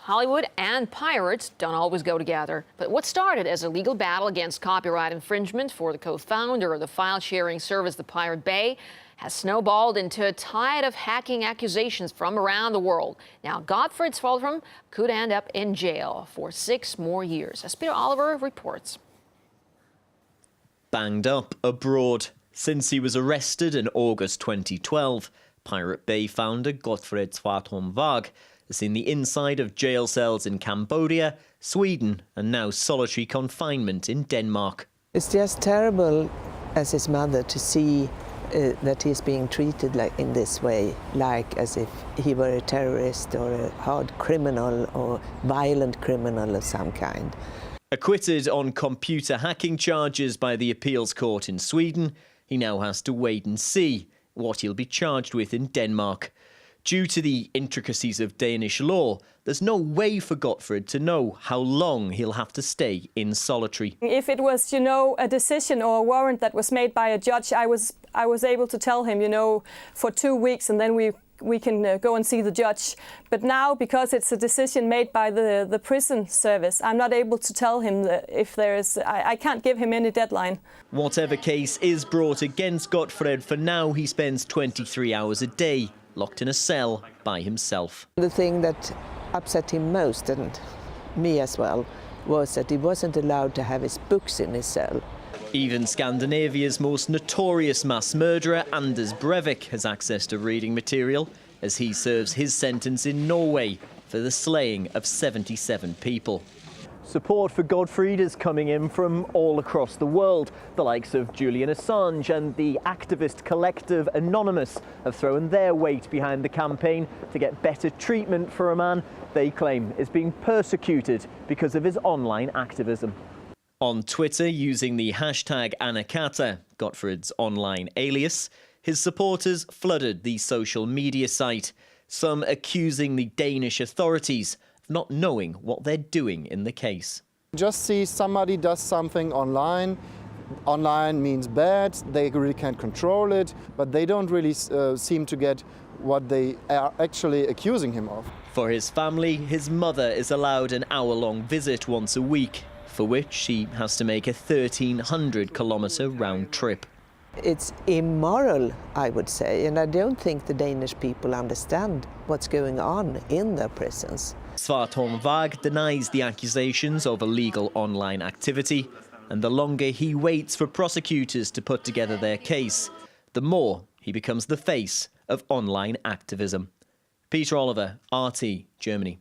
Hollywood and pirates don't always go together. But what started as a legal battle against copyright infringement for the co-founder of the file-sharing service, the Pirate Bay, has snowballed into a tide of hacking accusations from around the world. Now, Gottfried Svalbrom could end up in jail for 6 more years, as Peter Oliver reports. Banged up abroad. Since he was arrested in August 2012, Pirate Bay founder Gottfried Svalbrom Vag has seen the inside of jail cells in Cambodia, Sweden, and now solitary confinement in Denmark. It's just terrible as his mother to see that he's being treated like in this way, like as if he were a terrorist or a hard criminal or violent criminal of some kind. Acquitted on computer hacking charges by the appeals court in Sweden, he now has to wait and see what he'll be charged with in Denmark. Due to the intricacies of Danish law, there's no way for Gottfried to know how long he'll have to stay in solitary. If it was, a decision or a warrant that was made by a judge, I was able to tell him, for 2 weeks, and then we can go and see the judge. But now, because it's a decision made by the prison service, I'm not able to tell him that if there is. I can't give him any deadline. Whatever case is brought against Gottfried, for now he spends 23 hours a day locked in a cell by himself. The thing that upset him most, and me as well, was that he wasn't allowed to have his books in his cell. Even Scandinavia's most notorious mass murderer, Anders Breivik, has access to reading material as he serves his sentence in Norway for the slaying of 77 people. Support for Gottfried is coming in from all across the world. The likes of Julian Assange and the activist collective Anonymous have thrown their weight behind the campaign to get better treatment for a man they claim is being persecuted because of his online activism. On Twitter, using the hashtag Anakata, Gottfried's online alias, his supporters flooded the social media site, some accusing the Danish authorities of not knowing what they're doing in the case. Just see somebody does something online. Online means bad, they really can't control it, but they don't really seem to get what they are actually accusing him of. For his family, his mother is allowed an hour-long visit once a week, for which she has to make a 1,300-kilometre round trip. It's immoral, I would say, and I don't think the Danish people understand what's going on in their prisons. Svalbrom Vag denies the accusations of illegal online activity, and the longer he waits for prosecutors to put together their case, the more he becomes the face of online activism. Peter Oliver, RT, Germany.